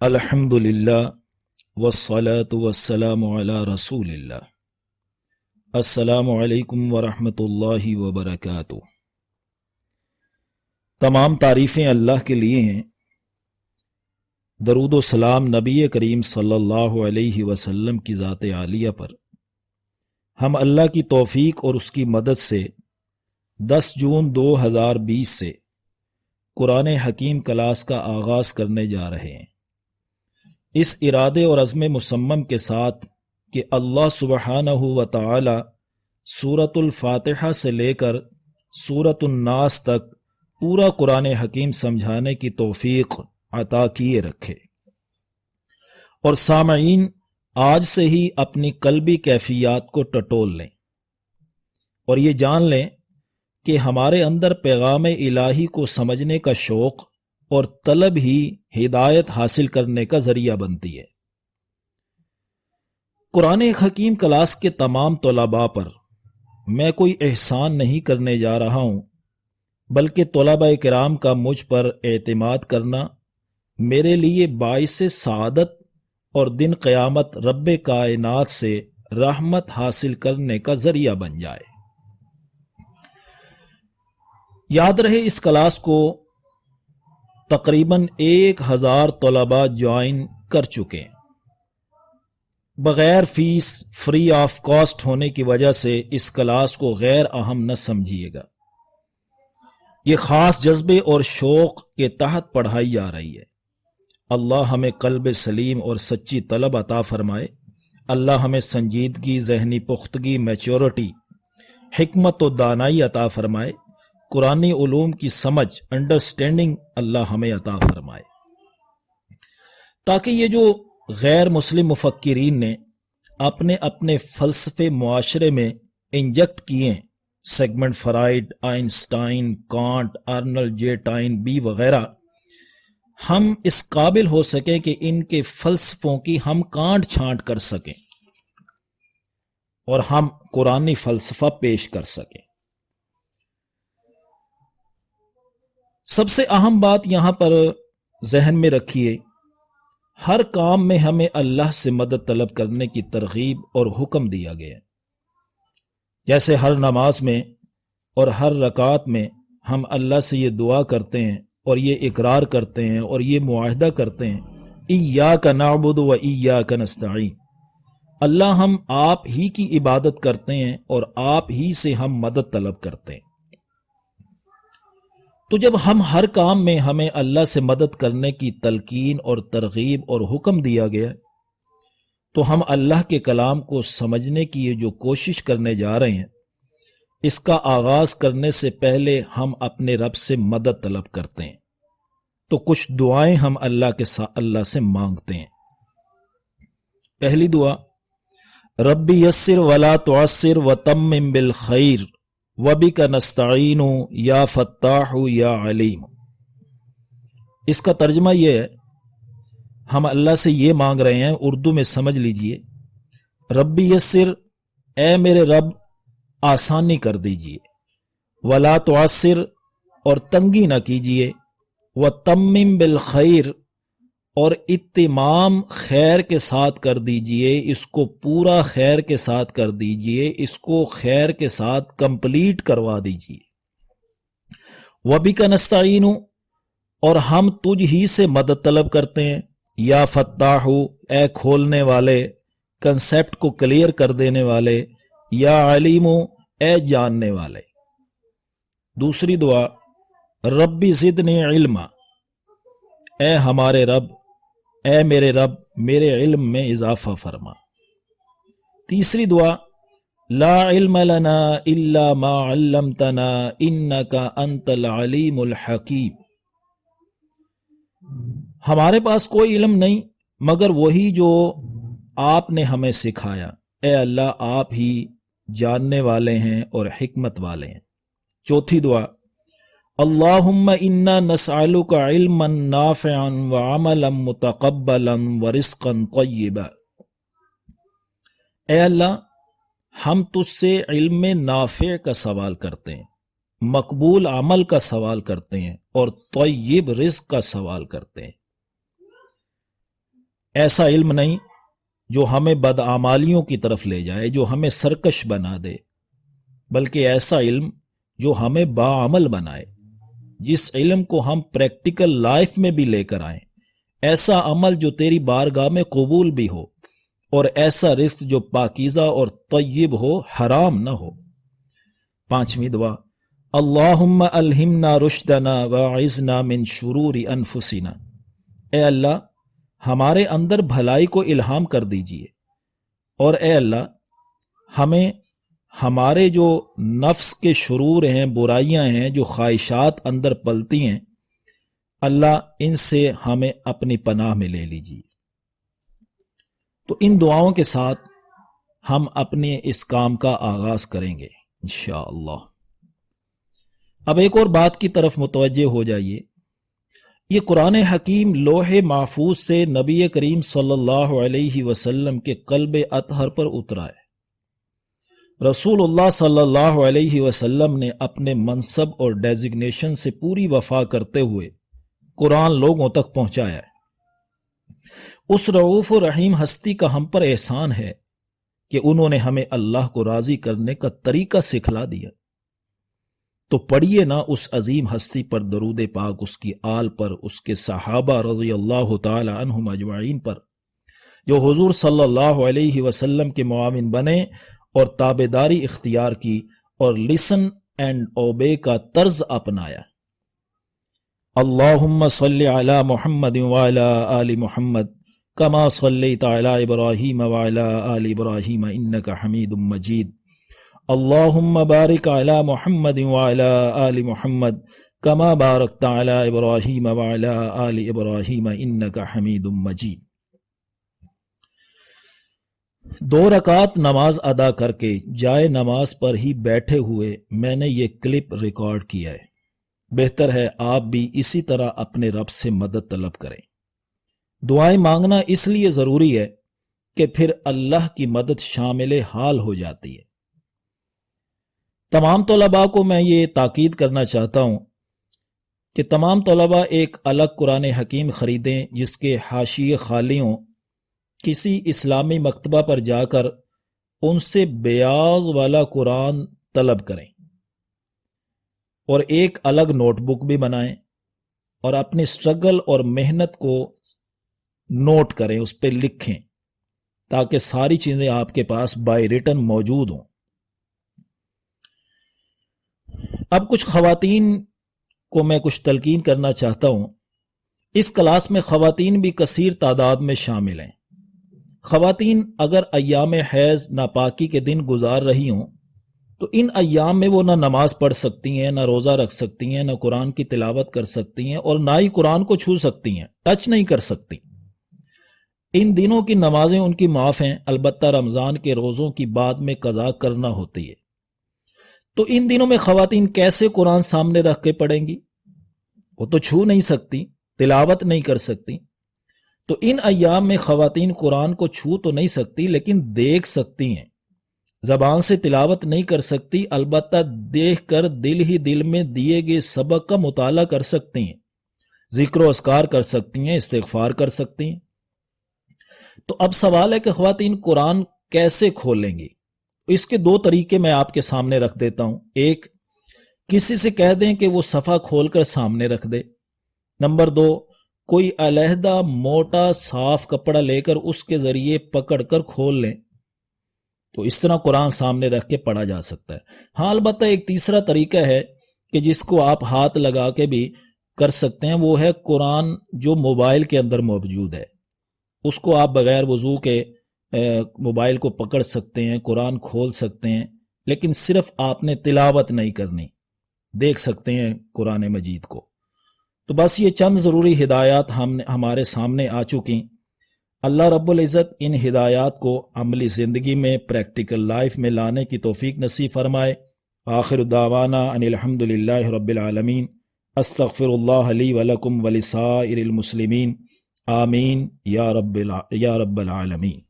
الحمدللہ والصلاة والسلام علی رسول اللہ۔ السلام علیکم ورحمۃ اللہ وبرکاتہ۔ تمام تعریفیں اللہ کے لیے ہیں۔ درود و سلام نبی کریم صلی اللہ علیہ وسلم کی ذات عالیہ پر۔ ہم اللہ کی توفیق اور اس کی مدد سے 10 جون 2020 سے قرآن حکیم کلاس کا آغاز کرنے جا رہے ہیں، اس ارادے اور عزم مصمم کے ساتھ کہ اللہ سبحانہ و تعالی سورۃ الفاتحہ سے لے کر سورۃ الناس تک پورا قرآن حکیم سمجھانے کی توفیق عطا کیے رکھے، اور سامعین آج سے ہی اپنی قلبی کیفیات کو ٹٹول لیں اور یہ جان لیں کہ ہمارے اندر پیغام الہی کو سمجھنے کا شوق اور طلب ہی ہدایت حاصل کرنے کا ذریعہ بنتی ہے۔ قرآن حکیم کلاس کے تمام طلباء پر میں کوئی احسان نہیں کرنے جا رہا ہوں، بلکہ طلباء کرام کا مجھ پر اعتماد کرنا میرے لیے باعث سعادت اور دن قیامت رب کائنات سے رحمت حاصل کرنے کا ذریعہ بن جائے۔ یاد رہے اس کلاس کو تقریباً 1000 طلباء جوائن کر چکے ہیں۔ بغیر فیس، فری آف کاسٹ ہونے کی وجہ سے اس کلاس کو غیر اہم نہ سمجھیے گا۔ یہ خاص جذبے اور شوق کے تحت پڑھائی جا رہی ہے۔ اللہ ہمیں قلب سلیم اور سچی طلب عطا فرمائے۔ اللہ ہمیں سنجیدگی، ذہنی پختگی، میچورٹی، حکمت و دانائی عطا فرمائے۔ قرآنی علوم کی سمجھ، انڈرسٹینڈنگ اللہ ہمیں عطا فرمائے، تاکہ یہ جو غیر مسلم مفکرین نے اپنے اپنے فلسفے معاشرے میں انجیکٹ کیے، Sigmund Freud, Einstein, Kant, Arnold J Toynbee وغیرہ، ہم اس قابل ہو سکیں کہ ان کے فلسفوں کی ہم کانٹ چھانٹ کر سکیں اور ہم قرآنی فلسفہ پیش کر سکیں۔ سب سے اہم بات یہاں پر ذہن میں رکھیے، ہر کام میں ہمیں اللہ سے مدد طلب کرنے کی ترغیب اور حکم دیا گیا ہے۔ جیسے ہر نماز میں اور ہر رکعت میں ہم اللہ سے یہ دعا کرتے ہیں اور یہ اقرار کرتے ہیں اور یہ معاہدہ کرتے ہیں، ایاک نعبد و ایاک نستعین، اللہ ہم آپ ہی کی عبادت کرتے ہیں اور آپ ہی سے ہم مدد طلب کرتے ہیں۔ تو جب ہم ہر کام میں ہمیں اللہ سے مدد کرنے کی تلقین اور ترغیب اور حکم دیا گیا، تو ہم اللہ کے کلام کو سمجھنے کی یہ جو کوشش کرنے جا رہے ہیں، اس کا آغاز کرنے سے پہلے ہم اپنے رب سے مدد طلب کرتے ہیں۔ تو کچھ دعائیں ہم اللہ سے مانگتے ہیں۔ پہلی دعا، ربی یسر ولا تعسر وتمم بالخیر وبک نستعین یا فتاح یا علیم۔ اس کا ترجمہ یہ ہے، ہم اللہ سے یہ مانگ رہے ہیں، اردو میں سمجھ لیجئے، ربی یسر، اے میرے رب آسانی کر دیجئے، ولا تعسر، اور تنگی نہ کیجئے، وتمم بالخیر، اور اتمام خیر کے ساتھ کر دیجئے، اس کو پورا خیر کے ساتھ کر دیجئے، اس کو خیر کے ساتھ کمپلیٹ کروا دیجئے۔ وَبِكَ نَسْتَعِينُ، اور ہم تجھ ہی سے مدد طلب کرتے ہیں، یا فتاح، اے کھولنے والے، کنسیپٹ کو کلیئر کر دینے والے، یا علیم، اے جاننے والے۔ دوسری دعا، ربی زدنی علما، اے ہمارے رب، اے میرے رب میرے علم میں اضافہ فرما۔ تیسری دعا، لا علم لنا الا ما علمتنا انک انت العلیم الحکیم، ہمارے پاس کوئی علم نہیں مگر وہی جو آپ نے ہمیں سکھایا، اے اللہ آپ ہی جاننے والے ہیں اور حکمت والے ہیں۔ چوتھی دعا، اللہم انا نسألک علما نافعا وعملا متقبلا ورزقا طیبا، اے اللہ ہم تجھ سے علم نافع کا سوال کرتے ہیں، مقبول عمل کا سوال کرتے ہیں اور طیب رزق کا سوال کرتے ہیں۔ ایسا علم نہیں جو ہمیں بدعمالیوں کی طرف لے جائے، جو ہمیں سرکش بنا دے، بلکہ ایسا علم جو ہمیں باعمل بنائے، جس علم کو ہم پریکٹیکل لائف میں بھی لے کر آئیں، ایسا عمل جو تیری بارگاہ میں قبول بھی ہو، اور ایسا رزق جو پاکیزہ اور طیب ہو، حرام نہ ہو۔ پانچویں دعا، اللہم الہمنا رشدنا واعذنا من شرور انفسنا، اے اللہ ہمارے اندر بھلائی کو الہام کر دیجئے، اور اے اللہ ہمیں ہمارے جو نفس کے شرور ہیں، برائیاں ہیں، جو خواہشات اندر پلتی ہیں، اللہ ان سے ہمیں اپنی پناہ میں لے لیجیے۔ تو ان دعاؤں کے ساتھ ہم اپنے اس کام کا آغاز کریں گے انشاءاللہ۔ اب ایک اور بات کی طرف متوجہ ہو جائیے، یہ قرآن حکیم لوح محفوظ سے نبی کریم صلی اللہ علیہ وسلم کے قلب اطہر پر اترا ہے۔ رسول اللہ صلی اللہ علیہ وسلم نے اپنے منصب اور ڈیزگنیشن سے پوری وفا کرتے ہوئے قرآن لوگوں تک پہنچایا ہے۔ اس رؤوف و رحیم ہستی کا ہم پر احسان ہے کہ انہوں نے ہمیں اللہ کو راضی کرنے کا طریقہ سکھلا دیا۔ تو پڑھیے نا اس عظیم ہستی پر درود پاک، اس کی آل پر، اس کے صحابہ رضی اللہ تعالی عنہم اجمعین پر، جو حضور صلی اللہ علیہ وسلم کے معاون بنے اور تابعداری اختیار کی اور لسن اینڈ اوبے کا طرز اپنایا۔ اللہم صلی علی محمد وعلی آل محمد کما صلیت علی ابراہیم وعلی آل ابراہیم انک حمید مجید۔ اللہم بارک علی محمد وعلی آل محمد کما بارکت علی ابراہیم وعلی آل ابراہیم انک حمید مجید۔ 2 رکعت نماز ادا کر کے جائے نماز پر ہی بیٹھے ہوئے میں نے یہ کلپ ریکارڈ کیا ہے۔ بہتر ہے آپ بھی اسی طرح اپنے رب سے مدد طلب کریں۔ دعائیں مانگنا اس لیے ضروری ہے کہ پھر اللہ کی مدد شامل حال ہو جاتی ہے۔ تمام طلباء کو میں یہ تاکید کرنا چاہتا ہوں کہ تمام طلباء ایک الگ قرآن حکیم خریدیں جس کے حاشیے خالی ہوں، کسی اسلامی مکتبہ پر جا کر ان سے بیاض والا قرآن طلب کریں، اور ایک الگ نوٹ بک بھی بنائیں اور اپنی سٹرگل اور محنت کو نوٹ کریں، اس پہ لکھیں، تاکہ ساری چیزیں آپ کے پاس بائی ریٹن موجود ہوں۔ اب کچھ خواتین کو میں کچھ تلقین کرنا چاہتا ہوں۔ اس کلاس میں خواتین بھی کثیر تعداد میں شامل ہیں۔ خواتین اگر ایام حیض ناپاکی کے دن گزار رہی ہوں تو ان ایام میں وہ نہ نماز پڑھ سکتی ہیں، نہ روزہ رکھ سکتی ہیں، نہ قرآن کی تلاوت کر سکتی ہیں، اور نہ ہی قرآن کو چھو سکتی ہیں، ٹچ نہیں کر سکتی۔ ان دنوں کی نمازیں ان کی معاف ہیں، البتہ رمضان کے روزوں کی بعد میں قضا کرنا ہوتی ہے۔ تو ان دنوں میں خواتین کیسے قرآن سامنے رکھ کے پڑھیں گی؟ وہ تو چھو نہیں سکتی، تلاوت نہیں کر سکتی۔ تو ان ایام میں خواتین قرآن کو چھو تو نہیں سکتی، لیکن دیکھ سکتی ہیں۔ زبان سے تلاوت نہیں کر سکتی، البتہ دیکھ کر دل ہی دل میں دیے گئے سبق کا مطالعہ کر سکتی ہیں، ذکر و اذکار کر سکتی ہیں، استغفار کر سکتی ہیں۔ تو اب سوال ہے کہ خواتین قرآن کیسے کھولیں گی؟ اس کے 2 طریقے میں آپ کے سامنے رکھ دیتا ہوں۔ ایک، کسی سے کہہ دیں کہ وہ صفحہ کھول کر سامنے رکھ دے۔ نمبر 2، کوئی علیحدہ موٹا صاف کپڑا لے کر اس کے ذریعے پکڑ کر کھول لیں، تو اس طرح قرآن سامنے رکھ کے پڑھا جا سکتا ہے۔ ہاں، البتہ ایک تیسرا طریقہ ہے کہ جس کو آپ ہاتھ لگا کے بھی کر سکتے ہیں، وہ ہے قرآن جو موبائل کے اندر موجود ہے، اس کو آپ بغیر وضو کے موبائل کو پکڑ سکتے ہیں، قرآن کھول سکتے ہیں، لیکن صرف آپ نے تلاوت نہیں کرنی، دیکھ سکتے ہیں قرآن مجید کو۔ تو بس یہ چند ضروری ہدایات ہمارے سامنے آ چکی۔ اللہ رب العزت ان ہدایات کو عملی زندگی میں، پریکٹیکل لائف میں لانے کی توفیق نصیب فرمائے۔ آخر دعوانا ان الحمد للہ رب العالمین۔ استغفر اللہ لی ولکم ولسائر المسلمین۔ آمین یا رب العالمین۔